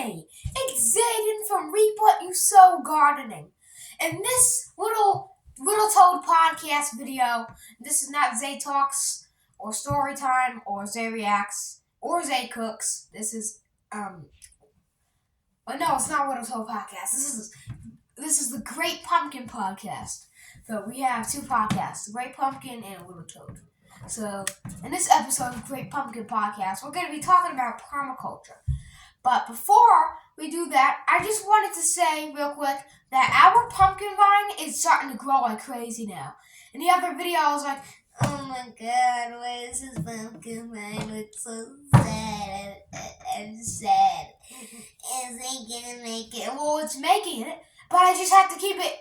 Hey, it's Zayden from Reap What You Sow Gardening. In this little toad podcast video, this is not Zay Talks or Story Time or Zay Reacts or Zay Cooks. This is no, it's not Little Toad Podcast. This is the Great Pumpkin Podcast. So we have two podcasts, the Great Pumpkin and Little Toad. So in this episode of the Great Pumpkin Podcast, we're going to be talking about permaculture. But before we do that, I just wanted to say real quick that our pumpkin vine is starting to grow like crazy now. In the other video, I was like, oh my god, why is this pumpkin vine look so sad and sad? Is it gonna make it? Well, it's making it, but I just have to keep it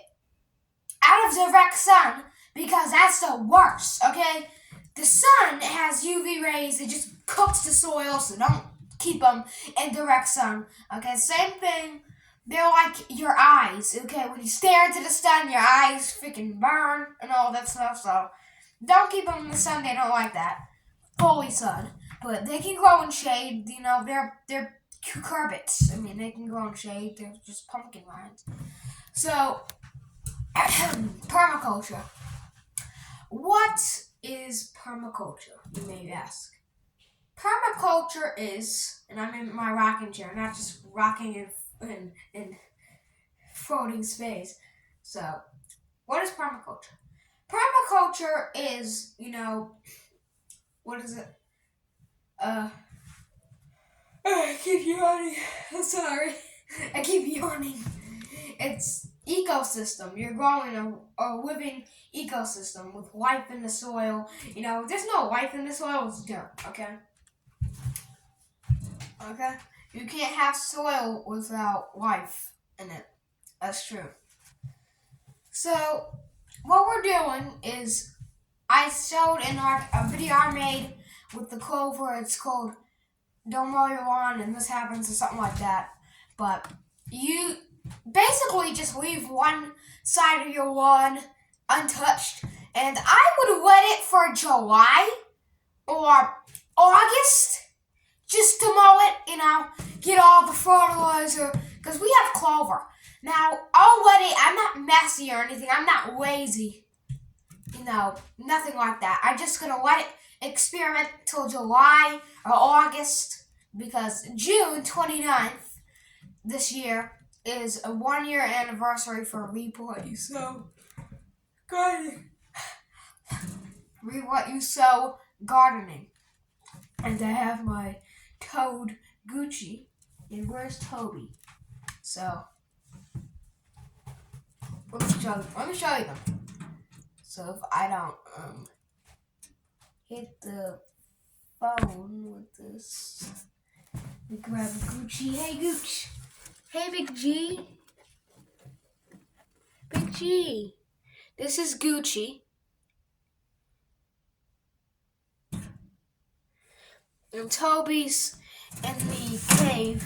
out of direct sun because that's the worst, okay? The sun has UV rays, it just cooks the soil, so don't keep them in direct sun. Okay, same thing. They're like your eyes. Okay, when you stare into the sun, your eyes freaking burn and all that stuff. So don't keep them in the sun. They don't like that fully sun, but they can grow in shade. You know, they're cucurbits. I mean, they can grow in shade. They're just pumpkin vines. So permaculture. What is permaculture? You may ask. Permaculture is, and I'm in my rocking chair, not just rocking in floating space. So, what is permaculture? Permaculture is, what is it? I keep yawning. I'm sorry. I keep yawning. It's ecosystem. You're growing a living ecosystem with life in the soil. There's no life in the soil, it's dirt, okay? Okay? You can't have soil without life in it. That's true. So, what we're doing is, I showed in a video I made with the clover. It's called Don't Mow Your Lawn and This Happens or something like that. But you basically just leave one side of your lawn untouched. And I would let it for July or August just to mow it, get all the fertilizer, because we have clover. Now, I'll let it, I'm not messy or anything, I'm not lazy, nothing like that. I'm just going to let it experiment till July or August, because June 29th this year is a 1-year anniversary for Reap What You Sow Gardening. Reap What You Sow Gardening. And I have my toad Gucci, and where's Toby? So let me show you them. So if I don't hit the phone with this, we grab Gucci. Hey Gooch. Hey Big G. Big G. This is Gucci. And Toby's in the cave.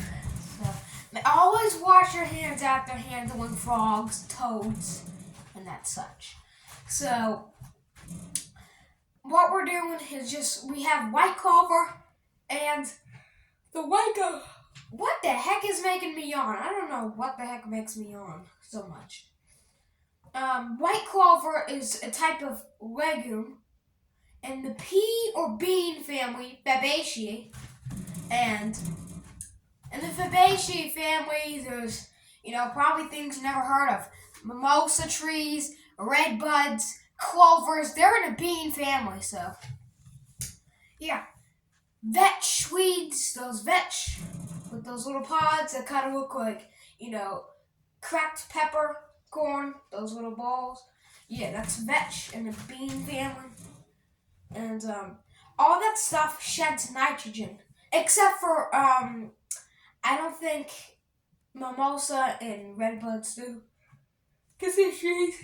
So, always wash your hands after handling frogs, toads, and that such. So, what we're doing is we have white clover and the white clover. What the heck is making me yawn? I don't know what the heck makes me yawn so much. White clover is a type of legume in the pea or bean family, Fabaceae, and in the Fabaceae family, there's, probably things you never heard of. Mimosa trees, red buds, clovers, they're in a bean family, so, yeah. Vetch weeds, those vetch, with those little pods that kind of look like, cracked peppercorn, those little balls. Yeah, that's vetch in the bean family. And all that stuff sheds nitrogen, except for I don't think mimosa and red buds do, cause they're trees.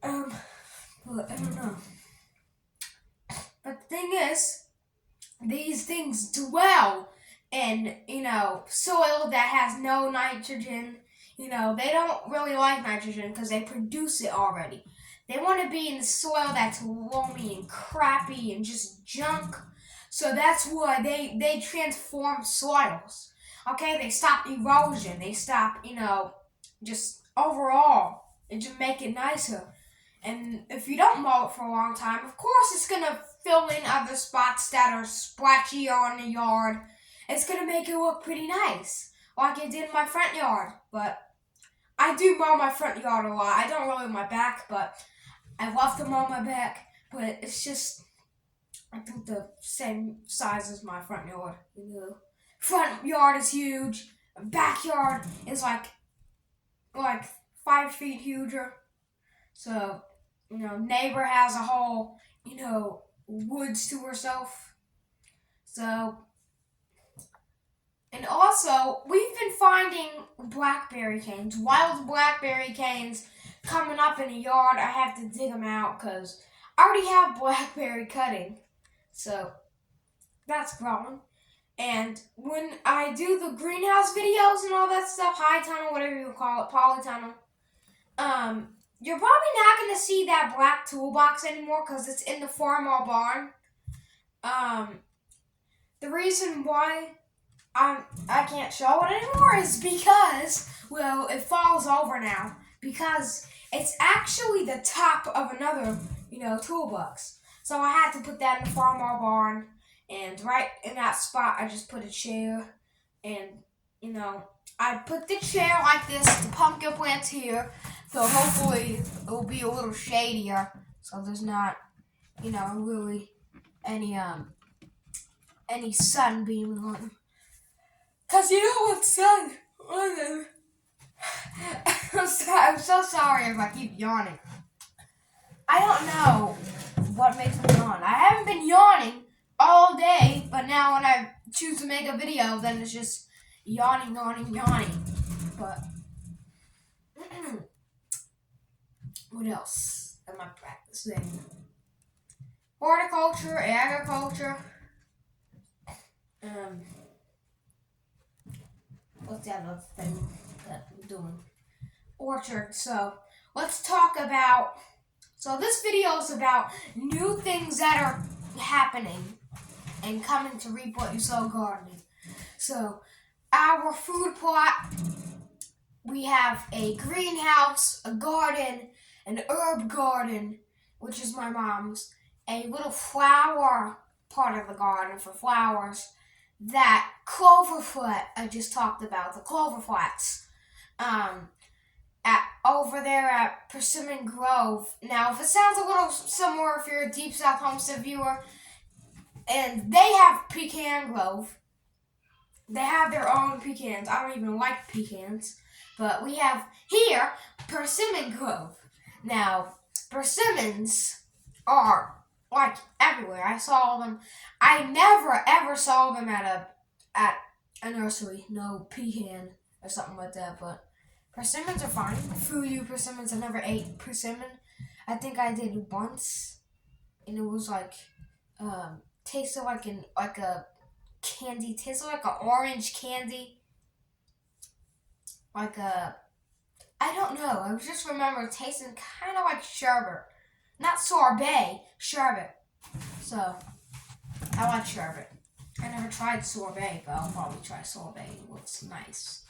But I don't know. But the thing is, these things dwell in soil that has no nitrogen. They don't really like nitrogen because they produce it already. They want to be in the soil that's loamy and crappy and just junk. So that's why they transform soils. Okay, they stop erosion. They stop, just overall, and just make it nicer. And if you don't mow it for a long time, of course it's gonna fill in other spots that are splotchy on the yard. It's gonna make it look pretty nice, like it did in my front yard. But I do mow my front yard a lot. I don't really my back, but I love to mow my back. But it's just, I think the same size as my front yard. Front yard is huge. Backyard is like 5 feet huger. So, neighbor has a whole, woods to herself. So, and also, we've been finding blackberry canes, wild blackberry canes coming up in the yard. I have to dig them out because I already have blackberry cutting. So, that's growing. And when I do the greenhouse videos and all that stuff, high tunnel, whatever you call it, polytunnel, you're probably not going to see that black toolbox anymore because it's in the farmall barn. The reason why I can't show it anymore is because, well, it falls over now because it's actually the top of another, toolbox. So I had to put that in the farmall barn, and right in that spot, I just put a chair, and, I put the chair like this, the pumpkin plant's here, so hopefully it'll be a little shadier, so there's not, really any sun beaming on them. Cause you don't want sun on them. I'm so sorry if I keep yawning. I don't know what makes me yawn. I haven't been yawning all day, but now when I choose to make a video, then it's just yawning. But what else am I practicing? Horticulture, agriculture. What's that other thing that I'm doing? Orchard. So let's talk about. So this video is about new things that are happening and coming to reap what you sow gardening. So our food plot, we have a greenhouse, a garden, an herb garden, which is my mom's, a little flower part of the garden for flowers, that clover flat I just talked about, the clover flats, over there at Persimmon Grove. Now, if it sounds a little similar, if you're a Deep South Homestead viewer, and they have Pecan Grove. They have their own pecans. I don't even like pecans. But we have here Persimmon Grove. Now, persimmons are like everywhere. I saw them. I never ever saw them at a nursery. No pecan or something like that. But persimmons are fine. For you persimmons, I never ate persimmon. I think I did once, and it was like tasted like a candy, tasted like an orange candy, like a, I don't know. I just remember tasting kind of like sherbet, not sorbet, sherbet. So I like sherbet. I never tried sorbet, but I'll probably try sorbet. It looks nice,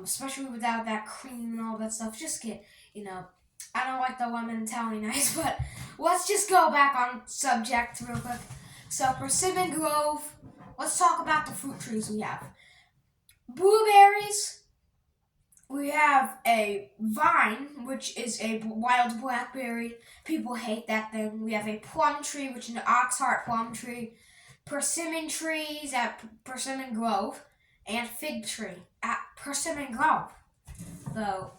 especially without that cream and all that stuff. Just get, I don't like the lemon Italian ice, but let's just go back on subject real quick. So Persimmon Grove, let's talk about the fruit trees we have. Blueberries, we have a vine, which is a wild blackberry. People hate that thing. We have a plum tree, which is an oxheart plum tree. Persimmon trees at Persimmon Grove, and fig tree at Persimmon Grove. So,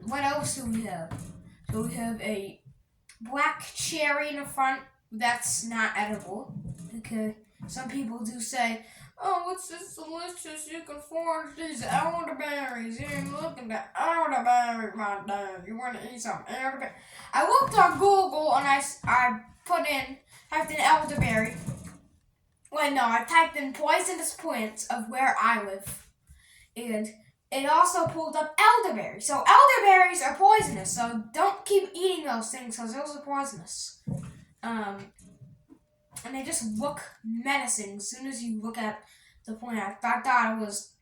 what else do we have? So we have a black cherry in the front. That's not edible. Okay. Some people do say, oh, what's this delicious? You can forage these elderberries. You ain't looking at elderberries, my dad. You want to eat some elderberry? I looked on Google and I typed in elderberry. Wait, no, I typed in poisonous plants of where I live. And it also pulled up elderberry. So elderberries are poisonous. So don't keep eating those things because those are poisonous. And they just look menacing as soon as you look at the plant. I thought it was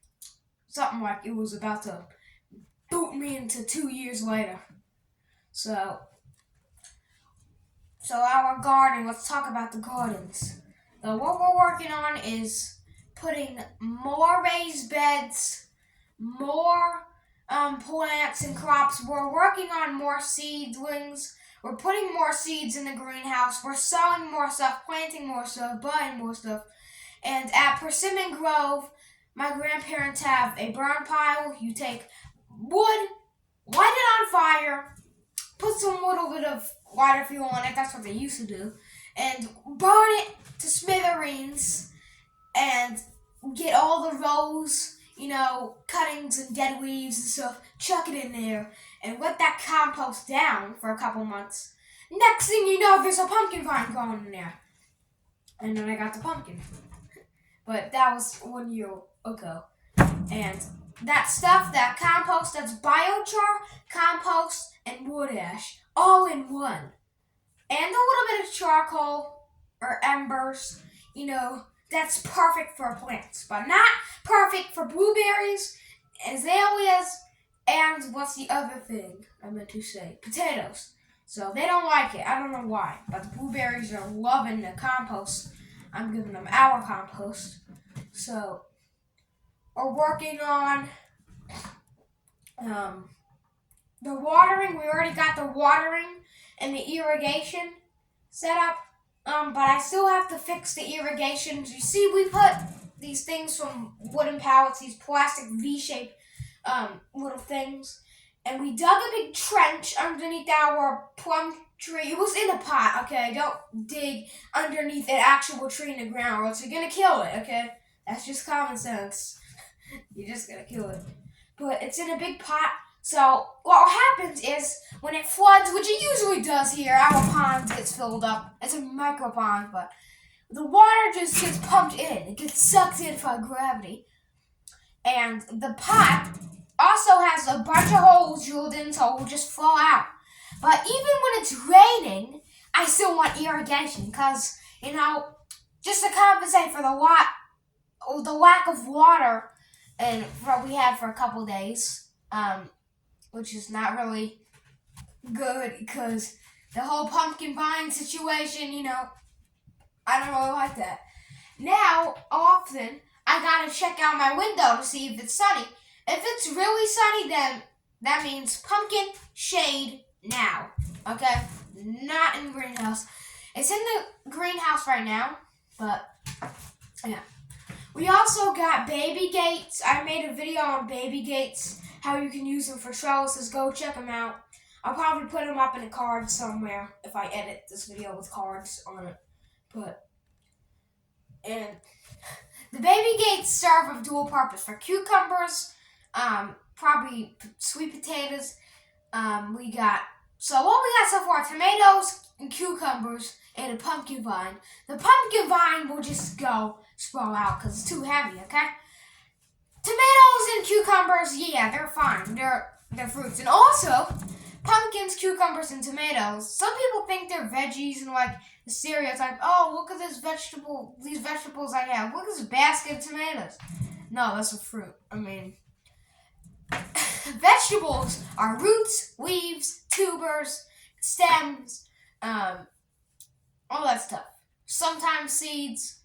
something like it was about to boot me into 2 years later. So our garden, let's talk about the gardens. So what we're working on is putting more raised beds, more plants and crops. We're working on more seedlings. We're putting more seeds in the greenhouse. We're sowing more stuff, planting more stuff, buying more stuff. And at Persimmon Grove, my grandparents have a burn pile. You take wood, light it on fire, put some little bit of water fuel on it. That's what they used to do. And burn it to smithereens and get all the rows, cuttings and dead leaves and stuff, chuck it in there, and let that compost down for a couple months. Next thing you know, there's a pumpkin vine growing in there. And then I got the pumpkin. But that was 1 year ago. And that stuff, that compost, that's biochar, compost, and wood ash, all in one. And a little bit of charcoal or embers, that's perfect for plants, but not perfect for blueberries, azaleas, and what's the other thing I meant to say? Potatoes. So they don't like it. I don't know why, but the blueberries are loving the compost. I'm giving them our compost. So we're working on the watering. We already got the watering and the irrigation set up. But I still have to fix the irrigations. You see, we put these things from wooden pallets, these plastic V-shaped little things, and we dug a big trench underneath our plum tree. It was in a pot, okay? Don't dig underneath an actual tree in the ground, or else you're gonna kill it, okay? That's just common sense. You're just gonna kill it. But it's in a big pot. So what happens is when it floods, which it usually does here, our pond gets filled up. It's a micro pond, but the water just gets pumped in. It gets sucked in by gravity. And the pot also has a bunch of holes drilled in, so it will just flow out. But even when it's raining, I still want irrigation because, just to compensate for the lack of water and what we had for a couple days, which is not really good because the whole pumpkin vine situation, I don't really like that. Now, often, I gotta check out my window to see if it's sunny. If it's really sunny, then that means pumpkin shade now, okay? Not in the greenhouse. It's in the greenhouse right now, but, yeah. We also got baby gates. I made a video on baby gates, how you can use them for trellises. Go check them out. I'll probably put them up in a card somewhere if I edit this video with cards on it. And the baby gates serve a dual purpose for cucumbers, probably sweet potatoes. What we got so far, tomatoes and cucumbers and a pumpkin vine. The pumpkin vine will just go sprawl out because it's too heavy, okay? Tomatoes and cucumbers, yeah, they're fine. They're fruits. And also, pumpkins, cucumbers, and tomatoes, some people think they're veggies and like the stereotype, oh, look at these vegetables I have. Look at this basket of tomatoes. No, that's a fruit. I mean, vegetables are roots, leaves, tubers, stems, all that stuff. Sometimes seeds,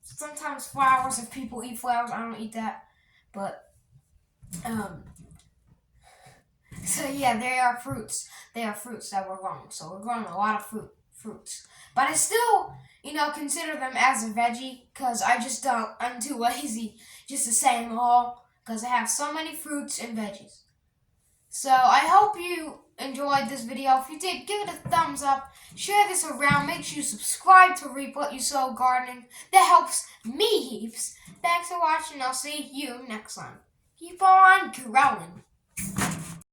sometimes flowers if people eat flowers. I don't eat that. But, so yeah, they are fruits. They are fruits that we're growing. So we're growing a lot of fruits. But I still, consider them as a veggie because I'm too lazy just to say them all because I have so many fruits and veggies. So I hope you enjoyed this video. If you did, give it a thumbs up. Share this around. Make sure you subscribe to Reap What You Sow Gardening. That helps me heaps. Thanks for watching. I'll see you next time. Keep on growing.